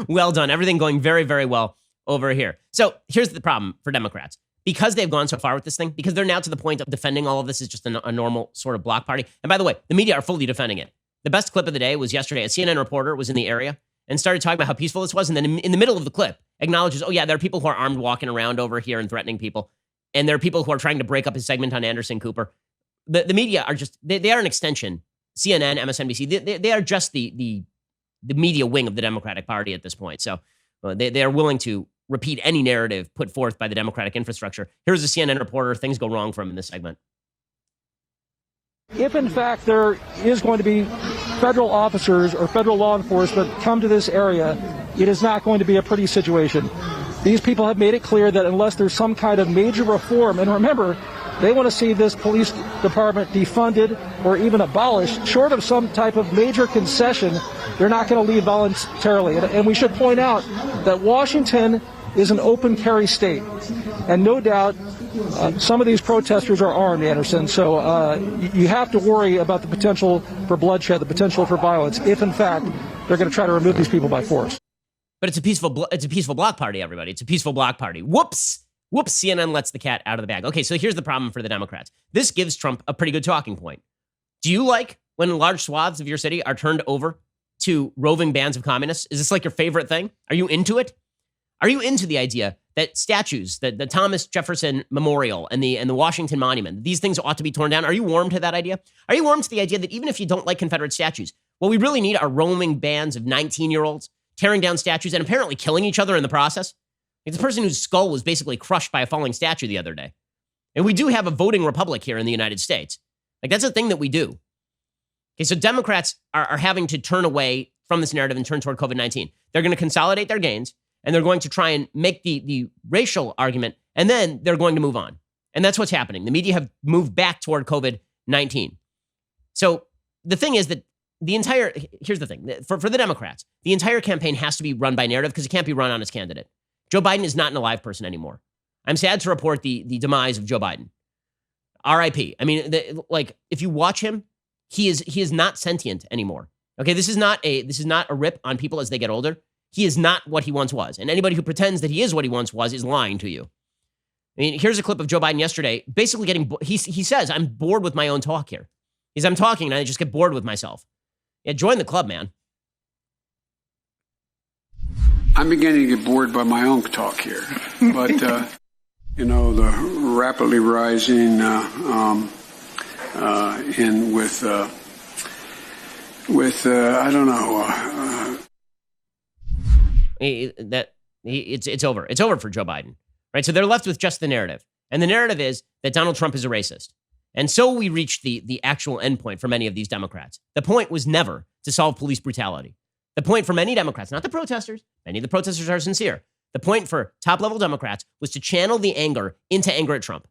Well done. Everything going very, very well over here. So here's the problem for Democrats. Because they've gone so far with this thing, because they're now to the point of defending all of this as just a normal sort of block party. And by the way, the media are fully defending it. The best clip of the day was yesterday. A CNN reporter was in the area and started talking about how peaceful this was. And then in the middle of the clip, acknowledges, oh yeah, there are people who are armed walking around over here and threatening people. And there are people who are trying to break up his segment on Anderson Cooper. The media are just, they are an extension. CNN, MSNBC, they are just the media wing of the Democratic Party at this point. So they are willing to repeat any narrative put forth by the Democratic infrastructure. Here's a CNN reporter. Things go wrong for him in this segment. If, in fact, there is going to be federal officers or federal law enforcement come to this area, it is not going to be a pretty situation. These people have made it clear that unless there's some kind of major reform, and remember, they want to see this police department defunded or even abolished, short of some type of major concession, they're not going to leave voluntarily. And we should point out that Washington is an open carry state. And no doubt, some of these protesters are armed, Anderson. So you have to worry about the potential for bloodshed, the potential for violence, if in fact they're going to try to remove these people by force. But it's a peaceful block party, everybody. It's a peaceful block party. Whoops. CNN lets the cat out of the bag. Okay, so here's the problem for the Democrats. This gives Trump a pretty good talking point. Do you like when large swaths of your city are turned over to roving bands of communists? Is this like your favorite thing? Are you into it? Are you into the idea that statues, the Thomas Jefferson Memorial and the Washington Monument, these things ought to be torn down? Are you warm to that idea? Are you warm to the idea that even if you don't like Confederate statues, what we really need are roaming bands of 19-year-olds tearing down statues and apparently killing each other in the process? Like the person whose skull was basically crushed by a falling statue the other day. And we do have a voting republic here in the United States. Like that's a thing that we do. Okay, so Democrats are having to turn away from this narrative and turn toward COVID-19. They're going to consolidate their gains, and they're going to try and make the racial argument, and then they're going to move on. And that's what's happening. The media have moved back toward COVID-19. So the thing is that here's the thing. For the Democrats, the entire campaign has to be run by narrative because it can't be run on its candidate. Joe Biden is not an alive person anymore. I'm sad to report the demise of Joe Biden. R.I.P. I mean, if you watch him, he is not sentient anymore. Okay, this is not a rip on people as they get older. He is not what he once was. And anybody who pretends that he is what he once was is lying to you. I mean, here's a clip of Joe Biden yesterday, basically he says, I'm bored with my own talk here. I'm talking and I just get bored with myself. Yeah, join the club, man. I'm beginning to get bored by my own talk here. But, the rapidly rising I don't know. It's over. It's over for Joe Biden, right? So they're left with just the narrative. And the narrative is that Donald Trump is a racist. And so we reached the actual endpoint for many of these Democrats. The point was never to solve police brutality. The point for many Democrats, not the protesters, many of the protesters are sincere. The point for top-level Democrats was to channel the anger into anger at Trump.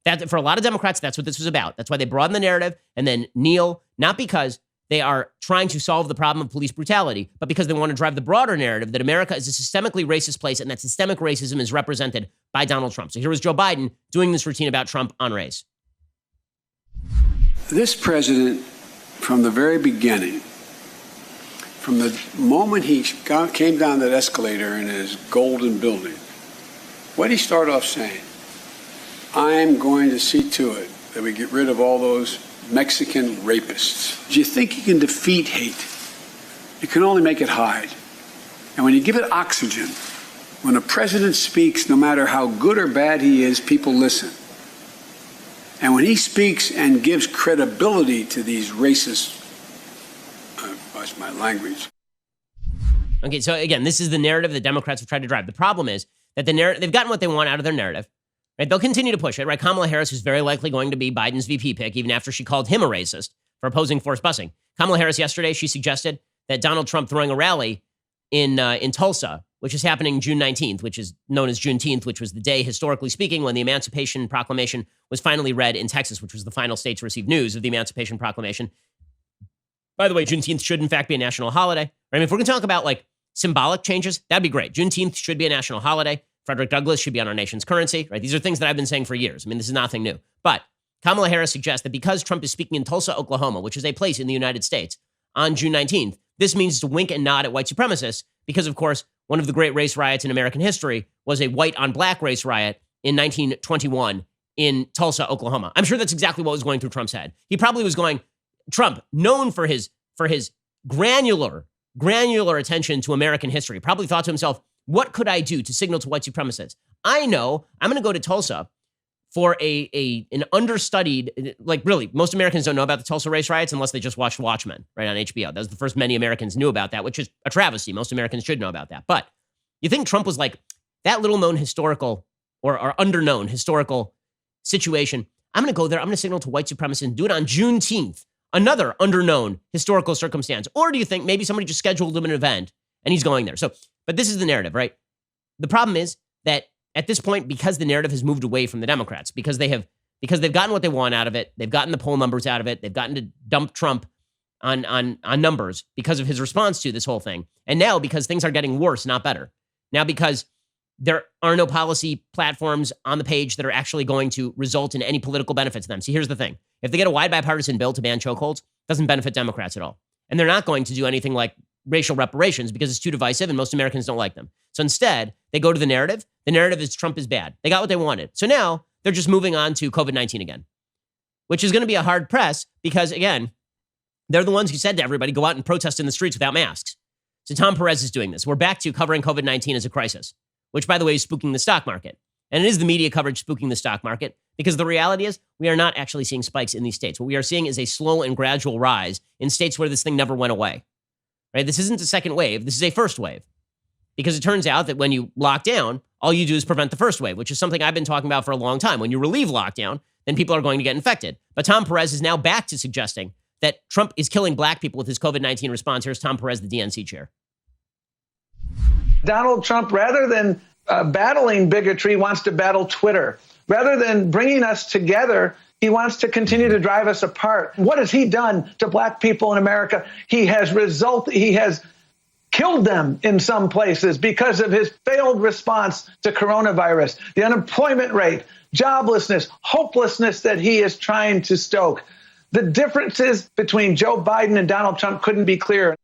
That, for a lot of Democrats, that's what this was about. That's why they broaden the narrative and then kneel, not because they are trying to solve the problem of police brutality, but because they want to drive the broader narrative that America is a systemically racist place and that systemic racism is represented by Donald Trump. So here was Joe Biden doing this routine about Trump on race. This president, from the very beginning, from the moment he came down that escalator in his golden building, what he started off saying, I'm going to see to it that we get rid of all those Mexican rapists. Do you think you can defeat hate? You can only make it hide. And when you give it oxygen, when a president speaks, no matter how good or bad he is, people listen. And when he speaks and gives credibility to these racist, watch my language. Okay, so again, this is the narrative the Democrats have tried to drive. The problem is that they've gotten what they want out of their narrative. Right? They'll continue to push it. Right? Kamala Harris is very likely going to be Biden's VP pick, even after she called him a racist for opposing forced busing. Kamala Harris yesterday, she suggested that Donald Trump throwing a rally in Tulsa, which is happening June 19th, which is known as Juneteenth, which was the day, historically speaking, when the Emancipation Proclamation was finally read in Texas, which was the final state to receive news of the Emancipation Proclamation. By the way, Juneteenth should, in fact, be a national holiday. Right? I mean, if we're going to talk about, like, symbolic changes, that'd be great. Juneteenth should be a national holiday. Frederick Douglass should be on our nation's currency. Right? These are things that I've been saying for years. I mean, this is nothing new. But Kamala Harris suggests that because Trump is speaking in Tulsa, Oklahoma, which is a place in the United States, on June 19th, this means to wink and nod at white supremacists because, of course, one of the great race riots in American history was a white on black race riot in 1921 in Tulsa, Oklahoma. I'm sure that's exactly what was going through Trump's head. He probably was going, Trump, known for his granular attention to American history, probably thought to himself, what could I do to signal to white supremacists? I know I'm going to go to Tulsa for an understudied, like really, most Americans don't know about the Tulsa race riots unless they just watched Watchmen, right, on HBO. That was the first many Americans knew about that, which is a travesty. Most Americans should know about that. But you think Trump was like, that little known historical or underknown historical situation, I'm going to go there, I'm going to signal to white supremacists and do it on Juneteenth, another underknown historical circumstance? Or do you think maybe somebody just scheduled him an event and he's going there? So, but this is the narrative, right? The problem is that at this point, because the narrative has moved away from the Democrats, because they've gotten what they want out of it, they've gotten the poll numbers out of it, they've gotten to dump Trump on numbers because of his response to this whole thing. And now because things are getting worse, not better. Now because there are no policy platforms on the page that are actually going to result in any political benefit to them. See, here's the thing. If they get a wide bipartisan bill to ban chokeholds, it doesn't benefit Democrats at all. And they're not going to do anything like racial reparations because it's too divisive and most Americans don't like them. So instead, they go to the narrative. The narrative is Trump is bad. They got what they wanted. So now they're just moving on to COVID-19 again, which is going to be a hard press because, again, they're the ones who said to everybody, go out and protest in the streets without masks. So Tom Perez is doing this. We're back to covering COVID-19 as a crisis, which, by the way, is spooking the stock market. And it is the media coverage spooking the stock market because the reality is we are not actually seeing spikes in these states. What we are seeing is a slow and gradual rise in states where this thing never went away. Right? This isn't a second wave. This is a first wave. Because it turns out that when you lock down, all you do is prevent the first wave, which is something I've been talking about for a long time. When you relieve lockdown, then people are going to get infected. But Tom Perez is now back to suggesting that Trump is killing black people with his COVID-19 response. Here's Tom Perez, the DNC chair. Donald Trump, rather than battling bigotry, wants to battle Twitter. Rather than bringing us together, he wants to continue to drive us apart. What has he done to black people in America? He has killed them in some places because of his failed response to coronavirus. The unemployment rate, joblessness, hopelessness that he is trying to stoke. The differences between Joe Biden and Donald Trump couldn't be clearer.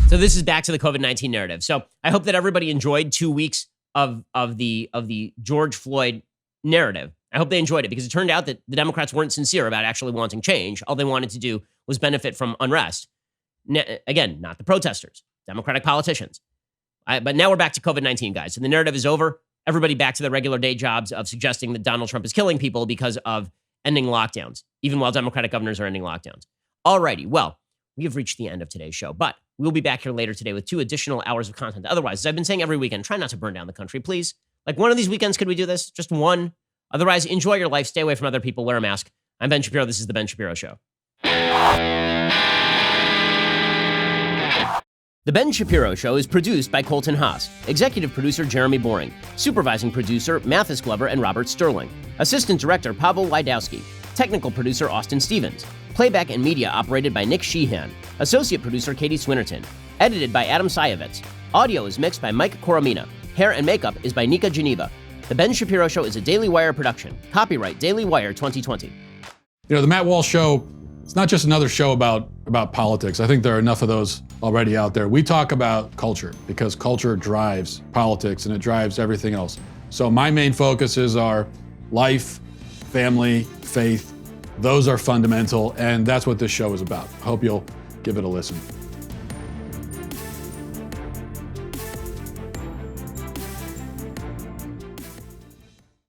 So this is back to the COVID-19 narrative. So I hope that everybody enjoyed 2 weeks of the George Floyd narrative. I hope they enjoyed it because it turned out that the Democrats weren't sincere about actually wanting change. All they wanted to do was benefit from unrest. Again, not the protesters, Democratic politicians. But now we're back to COVID-19, guys. So the narrative is over. Everybody back to their regular day jobs of suggesting that Donald Trump is killing people because of ending lockdowns, even while Democratic governors are ending lockdowns. Alrighty, well, we have reached the end of today's show, but we'll be back here later today with 2 additional hours of content. Otherwise, as I've been saying every weekend, try not to burn down the country, please. Like one of these weekends, could we do this? Just one? Otherwise, enjoy your life. Stay away from other people. Wear a mask. I'm Ben Shapiro. This is The Ben Shapiro Show. The Ben Shapiro Show is produced by Colton Haas, executive producer Jeremy Boring, supervising producer Mathis Glover and Robert Sterling, assistant director Pavel Wydowski, technical producer Austin Stevens, playback and media operated by Nick Sheehan, associate producer Katie Swinnerton, edited by Adam Sayevitz. Audio is mixed by Mike Coromina. Hair and makeup is by Nika Geneva. The Ben Shapiro Show is a Daily Wire production. Copyright Daily Wire 2020. You know, the Matt Walsh Show, it's not just another show about politics. I think there are enough of those already out there. We talk about culture because culture drives politics and it drives everything else. So my main focuses are life, family, faith. Those are fundamental, and that's what this show is about. I hope you'll give it a listen.